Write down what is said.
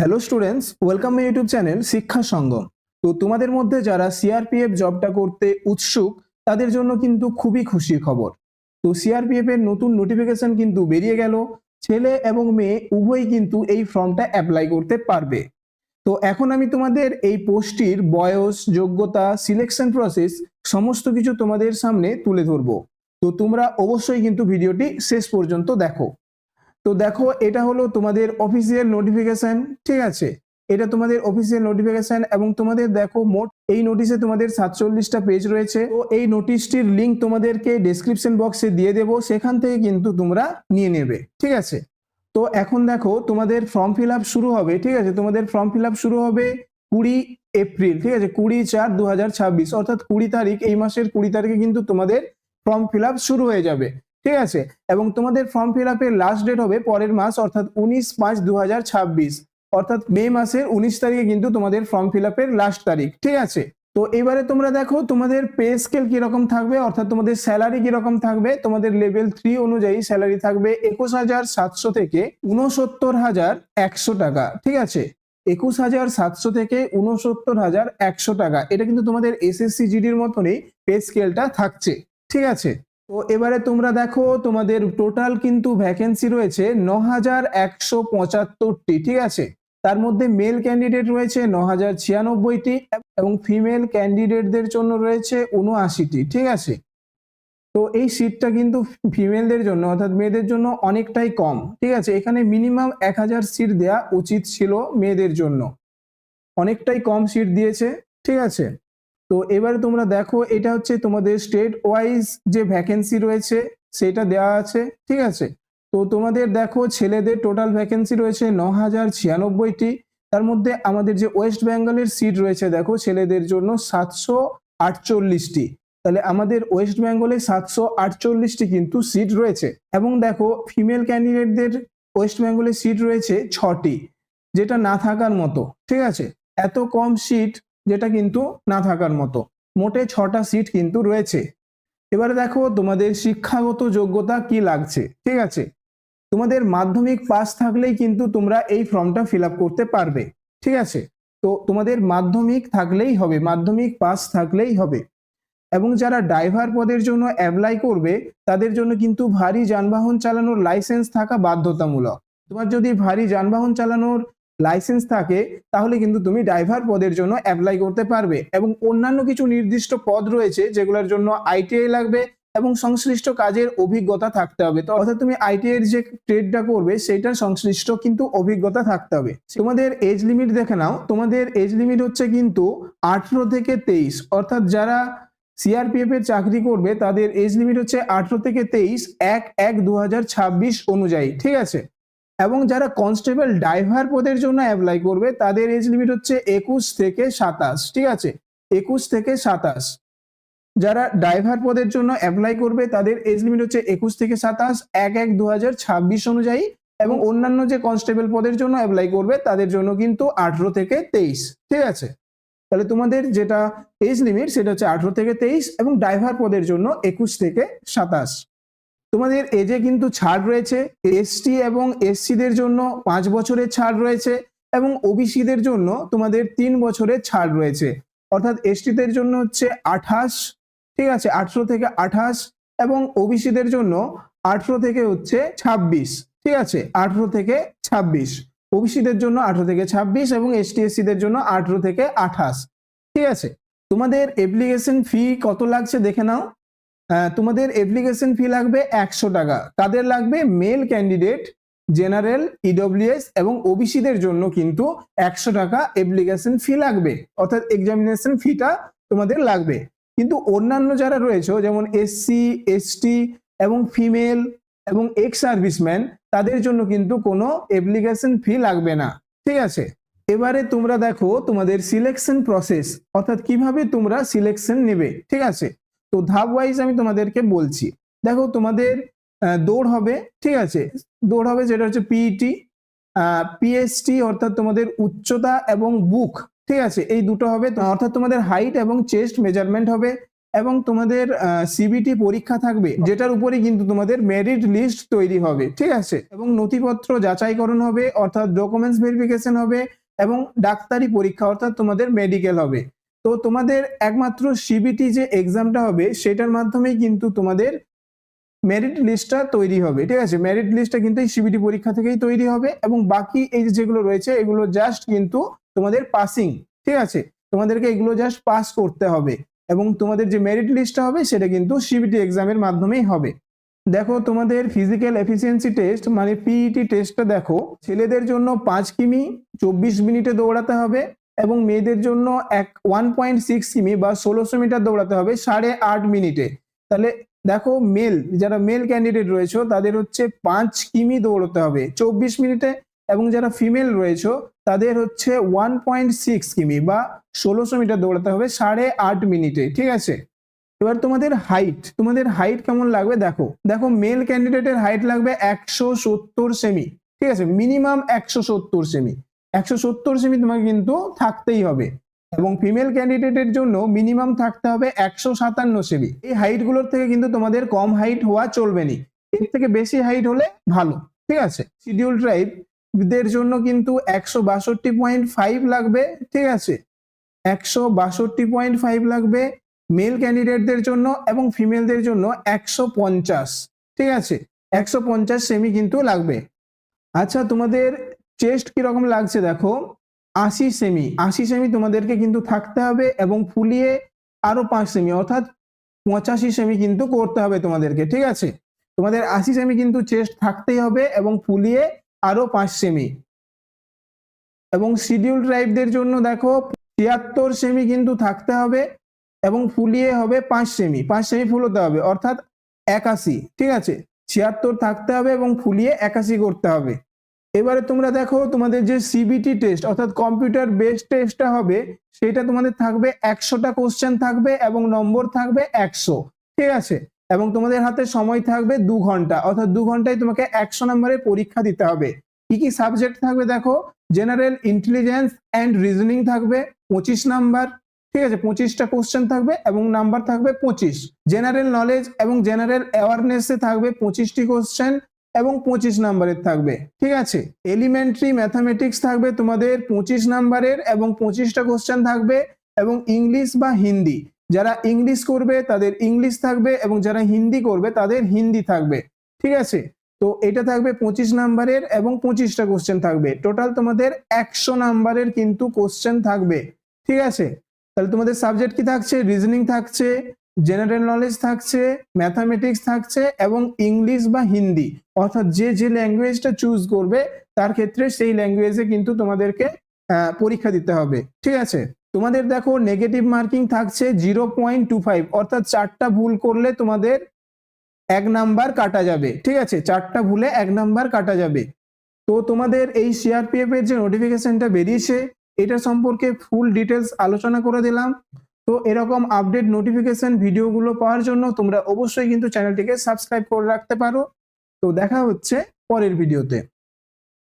Hello students, welcome my YouTube channel শিক্ষা সঙ্গম। তো তোমাদের মধ্যে যারা সিআরপিএফ জবটা করতে উৎসুক তাদের জন্য কিন্তু খুবই খুশির খবর। তো সিআরপিএফ এর নতুন নোটিফিকেশন কিন্তু বেরিয়ে গেল। ছেলে এবং মেয়ে উভয়ই কিন্তু এই ফর্মটা অ্যাপ্লাই করতে পারবে। তো এখন আমি তোমাদের এই পোস্টটির বয়স, যোগ্যতা, সিলেকশন প্রসেস সমস্ত কিছু তোমাদের সামনে তুলে ধরবো। তো তোমরা অবশ্যই কিন্তু ভিডিওটি শেষ পর্যন্ত দেখো। তো দেখো, এটা হলো তোমাদের অফিসিয়াল নোটিফিকেশন। ঠিক আছে, এটা তোমাদের অফিসিয়াল নোটিফিকেশন এবং তোমাদের দেখো মোট এই নোটিশে তোমাদের 47টা পেজ রয়েছে। তো এই নোটিশটির লিংক তোমাদেরকে ডেসক্রিপশন বক্সে দিয়ে দেবো, সেখান থেকে কিন্তু তোমরা নিয়ে নেবে। ঠিক আছে, তো এখন দেখো তোমাদের ফর্ম ফিল আপ শুরু হবে। ঠিক আছে, তোমাদের ফর্ম ফিল আপ শুরু হবে 20 এপ্রিল। ঠিক আছে, 20/4/2026 অর্থাৎ 20 তারিখ, এই মাসের 20 তারিখে কিন্তু তোমাদের ফর্ম ফিল আপ শুরু হয়ে যাবে। ঠিক আছে, এবং তোমাদের ফর্ম ফিল আপের লাস্ট ডেট হবে পরের মাস অর্থাৎ 19/5/2026 অর্থাৎ মে মাসের 19 তারিখে কিন্তু তোমাদের ফর্ম ফিল আপের লাস্ট তারিখ। ঠিক আছে, তো এবারে তোমরা দেখো তোমাদের পে স্কেল কিরকম থাকবে অর্থাৎ তোমাদের স্যালারি কিরকম থাকবে। তোমাদের লেভেল 3 অনুযায়ী স্যালারি থাকবে 21,700 থেকে 69,100 টাকা। ঠিক আছে, 21,700 থেকে 69,100 টাকা, এটা কিন্তু তোমাদের এসএসসি জিডির মতনই পে স্কেলটা থাকছে। ঠিক আছে, তো এবারে তোমরা দেখো তোমাদের টোটাল কিন্তু ভ্যাকেন্সি রয়েছে 9,175টি। ঠিক আছে, তার মধ্যে মেল ক্যান্ডিডেট রয়েছে 9,096টি এবং ফিমেল ক্যান্ডিডেটদের জন্য রয়েছে 79টি। ঠিক আছে, তো এই সিটটা কিন্তু ফিমেলদের জন্য অর্থাৎ মেয়েদের জন্য অনেকটাই কম। ঠিক আছে, এখানে মিনিমাম 1000 সিট দেওয়া উচিত ছিল মেয়েদের জন্য, অনেকটাই কম সিট দিয়েছে। ঠিক আছে, তো এবারে তোমরা দেখো এটা হচ্ছে তোমাদের স্টেট ওয়াইজ যে ভ্যাকেন্সি রয়েছে সেটা দেওয়া আছে। ঠিক আছে, তো তোমাদের দেখো ছেলেদের টোটাল ভ্যাকেন্সি রয়েছে 9,096টি। তার মধ্যে আমাদের যে ওয়েস্ট বেঙ্গলের সিট রয়েছে দেখো ছেলেদের জন্য 748টি। তাহলে আমাদের ওয়েস্ট বেঙ্গলে 748টি কিন্তু সিট রয়েছে। এবং দেখো ফিমেল ক্যান্ডিডেটদের ওয়েস্ট বেঙ্গলে সিট রয়েছে 6টি, যেটা না থাকার মতো। ঠিক আছে, এত কম সিট যেটা কিন্তু না থাকার মতো, মোটে 6টা সিট কিন্তু রয়েছে। এবারে দেখো তোমাদের শিক্ষাগত যোগ্যতা কি লাগছে। ঠিক আছে, তোমাদের মাধ্যমিক পাস থাকলেই কিন্তু তোমরা এই ফর্মটা ফিল আপ করতে পারবে। ঠিক আছে, তো তোমাদের মাধ্যমিক থাকলেই হবে, মাধ্যমিক পাস থাকলেই হবে। এবং যারা ড্রাইভার পদের জন্য অ্যাপ্লাই করবে তাদের জন্য কিন্তু ভারী যানবাহন চালানোর লাইসেন্স থাকা বাধ্যতামূলক। তোমার যদি ভারী যানবাহন চালানোর লাইসেন্স থাকে তাহলে কিন্তু তুমি ড্রাইভার পদের জন্য অ্যাপ্লাই করতে পারবে। এবং অন্যান্য কিছু নির্দিষ্ট পদ রয়েছে যেগুলোর জন্য আইটিআই লাগবে এবং সংশ্লিষ্ট কাজের অভিজ্ঞতা থাকতে হবে। তো অর্থাৎ তুমি আইটিআই এর যে ট্রেডটা করবে সেটার সংশ্লিষ্ট কিন্তু অভিজ্ঞতা থাকতে হবে। তোমাদের এজ লিমিট দেখে নাও, তোমাদের এজ লিমিট হচ্ছে কিন্তু 18 থেকে 23, অর্থাৎ যারা সিআরপিএফ এর চাকরি করবে তাদের এজ লিমিট হচ্ছে 18 থেকে 23 1/1/2026 অনুযায়ী। ঠিক আছে, এবং যারা কনস্টেবল ড্রাইভার পদের জন্য অ্যাপ্লাই করবে তাদের এজ লিমিট হচ্ছে 21 থেকে 27। ঠিক আছে, 21 থেকে 27 যারা ড্রাইভার পদের জন্য অ্যাপ্লাই করবে তাদের এজ লিমিট হচ্ছে 21 থেকে 27 1/1/2026 অনুযায়ী। এবং অন্যান্য যে কনস্টেবল পদের জন্য অ্যাপ্লাই করবে তাদের জন্য কিন্তু 18 থেকে 23। ঠিক আছে, তাহলে তোমাদের যেটা এজ লিমিট সেটা হচ্ছে 18 থেকে 23 এবং ড্রাইভার পদের জন্য 21 থেকে 27। তোমাদের এজে কিন্তু ছাড় রয়েছে। এসটি এবং এসসিদের জন্য 5 বছরের ছাড় রয়েছে এবং ওবিসিদের জন্য তোমাদের 3 বছরের ছাড় রয়েছে। অর্থাৎ এসটিদের জন্য হচ্ছে 28, ঠিক আছে, 18 থেকে 28 এবং ওবিসিদের জন্য 18 থেকে হচ্ছে 26। ঠিক আছে, 18 থেকে 26 ওবিসিদের জন্য 18 থেকে 26 এবং এসটি এসসিদের জন্য 18 থেকে 28। ঠিক আছে, তোমাদের অ্যাপ্লিকেশন ফি কত লাগছে দেখে নাও। তোমাদের অ্যাপ্লিকেশন ফি লাগবে 100 টাকা। কাদের লাগবে? মেল ক্যান্ডিডেট, জেনারেল, ইডব্লিউএস এবং ওবিসিদের জন্য কিন্তু 100 টাকা অ্যাপ্লিকেশন ফি লাগবে, অর্থাৎ এক্সামিনেশন ফিটা তোমাদের লাগবে। কিন্তু অন্যান্য যারা রয়েছে যেমন এসসি, এসটি এবং ফিমেল এবং এক্স সার্ভিসম্যান তাদের জন্য কিন্তু কোনো অ্যাপ্লিকেশন ফি লাগবে না। ঠিক আছে, এবারে তোমরা দেখো তোমাদের সিলেকশন প্রসেস অর্থাৎ কিভাবে তোমরা সিলেকশন নেবে। ঠিক আছে, তো ধাপ ওয়াইজ আমি তোমাদেরকে বলছি। দেখো তোমাদের দৌড় হবে। ঠিক আছে, দৌড় হবে যেটা হচ্ছে পিইটি, পিএসটি অর্থাৎ তোমাদের উচ্চতা এবং বুক। ঠিক আছে, এই দুটো হবে, অর্থাৎ তোমাদের হাইট এবং চেস্ট মেজারমেন্ট হবে। এবং তোমাদের সিবিটি পরীক্ষা থাকবে, যেটার উপরে কিন্তু তোমাদের মেরিট লিস্ট তৈরি হবে, ঠিক আছে। এবং নথিপত্র যাচাইকরণ হবে, অর্থাৎ ডকুমেন্টস ভেরিফিকেশন হবে, এবং ডাক্তারি পরীক্ষা অর্থাৎ তোমাদের মেডিকেল হবে। তো তোমাদের একমাত্র সিবিটি যে এক্সামটা হবে সেটার মাধ্যমেই কিন্তু তোমাদের মেরিট লিস্টটা তৈরি হবে, ঠিক আছে। মেরিট লিস্টটা কিন্তু এই সিবিটি পরীক্ষা থেকেই তৈরি হবে, এবং বাকি এই যেগুলো রয়েছে এগুলো জাস্ট কিন্তু তোমাদের পাসিং, ঠিক আছে। তোমাদেরকে এগুলো জাস্ট পাস করতে হবে, এবং তোমাদের যে মেরিট লিস্টটা হবে সেটা কিন্তু সিবিটি এক্সামের মাধ্যমেই হবে। দেখো তোমাদের ফিজিক্যাল এফিসিয়েন্সি টেস্ট মানে পিইটি টেস্টটা দেখো, ছেলেদের জন্য 5 কিমি 24 মিনিটে দৌড়াতে হবে, এবং মেয়েদের জন্য 1.6 কিমি বা 1600 মিটার দৌড়াতে হবে 8.5 মিনিটে। তাহলে দেখো যারা মেল ক্যান্ডিডেট রয়েছে তাদের হচ্ছে 5 কিমি দৌড়াতে হবে 24 মিনিটে, এবং যারা ফিমেল রয়েছে তাদের হচ্ছে 1.6 কিমি বা 1600 মিটার দৌড়াতে হবে 8.5 মিনিটে, ঠিক আছে। এবার তোমাদের হাইট কেমন লাগবে দেখো মেল ক্যান্ডিডেটের হাইট লাগবে 170 সেমি, ঠিক আছে। মিনিমাম 170 সেমি, 170 সেমি তোমাকে কিন্তু থাকতেই হবে, এবং ফিমেল ক্যান্ডিডেটের জন্য মিনিমাম থাকতে হবে 157 সেমি। এই হাইট গুলোর থেকে কিন্তু তোমাদের কম হাইট হওয়া চলবে না, এর থেকে বেশি হাইট হলে ভালো, ঠিক আছে। শিডিউল ট্রাইবদের জন্য কিন্তু 162.5 লাগবে, ঠিক আছে, 162.5 লাগবে মেল ক্যান্ডিডেটদের জন্য, এবং ফিমেলদের জন্য 150, ঠিক আছে, 150 সেমি কিন্তু লাগবে। আচ্ছা, তোমাদের চেস্ট কিরকম লাগছে দেখো, 80 সেমি তোমাদেরকে কিন্তু থাকতে হবে, এবং ফুলিয়ে আরো 5 সেমি অর্থাৎ 85 সেমি কিন্তু করতে হবে তোমাদেরকে, ঠিক আছে। তোমাদের 80 সেমি কিন্তু চেস্ট থাকতেই হবে, এবং ফুলিয়ে আরো 5 সেমি। এবং শিডিউল ট্রাইবদের জন্য দেখো 76 সেমি কিন্তু থাকতে হবে, এবং ফুলিয়ে হবে 5 সেমি ফুলতে হবে অর্থাৎ 81, ঠিক আছে। 76 থাকতে হবে এবং ফুলিয়ে 81 করতে হবে। এবারে তোমরা দেখো তোমাদের যে সিবিটি টেস্ট অর্থাৎ কম্পিউটার বেসড টেস্টটা হবে, সেটা তোমাদের থাকবে 100টা কোশ্চেন থাকবে, এবং নম্বর থাকবে 100, ঠিক আছে। এবং তোমাদের হাতে সময় থাকবে 2 ঘন্টা, অর্থাৎ 2 ঘন্টায় তোমাকে 100 নম্বরের পরীক্ষা দিতে হবে। কি কি সাবজেক্ট থাকবে দেখো, জেনারেল ইন্টেলিজেন্স অ্যান্ড রিজনিং থাকবে 25 নাম্বার, ঠিক আছে, 25টা কোশ্চেন থাকবে এবং নাম্বার থাকবে 25। জেনারেল নলেজ এবং জেনারেল অ্যাওয়ারনেসে থাকবে 25টি কোশ্চেন এবং 25 নাম্বারের থাকবে, ঠিক আছে। এলিমেন্টারি ম্যাথামেটিক্স থাকবে তোমাদের 25 নাম্বারের এবং 25টা কোশ্চেন থাকবে, এবং ইংলিশ বা হিন্দি, যারা ইংলিশ করবে তাদের ইংলিশ থাকবে, এবং যারা হিন্দি করবে তাদের হিন্দি থাকবে, ঠিক আছে। তো এটা থাকবে 25 নাম্বারের এবং 25টা কোশ্চেন থাকবে, টোটাল তোমাদের 100 নাম্বারের কিন্তু কোশ্চেন থাকবে, ঠিক আছে। তাহলে তোমাদের সাবজেক্ট কি থাকছে, রিজনিং থাকছে, জেনারেল নলেজ থাকছে, ম্যাথামেটিক্স থাকছে, এবং ইংলিশ বা হিন্দি, অর্থাৎ যে ল্যাঙ্গুয়েজটা চুজ করবে তার ক্ষেত্রে সেই ল্যাঙ্গুয়েজে কিন্তু তোমাদেরকে পরীক্ষা দিতে হবে, ঠিক আছে। তোমাদের দেখো নেগেটিভ মার্কিং থাকছে 0.25, অর্থাৎ 4টা ভুল করলে তোমাদের 1 নাম্বার কাটা যাবে, ঠিক আছে, 4টা ভুলে 1 নাম্বার কাটা যাবে। তো তোমাদের এই সিআরপিএফ এর যে নোটিফিকেশনটা বেরিয়েছে এটা সম্পর্কে ফুল ডিটেলস আলোচনা করে দিলাম। তো এরকম আপডেট নোটিফিকেশন ভিডিওগুলো পাওয়ার জন্য তোমরা অবশ্যই কিন্তু চ্যানেলটিকে সাবস্ক্রাইব করে রাখতে পারো। তো দেখা হচ্ছে পরের ভিডিওতে।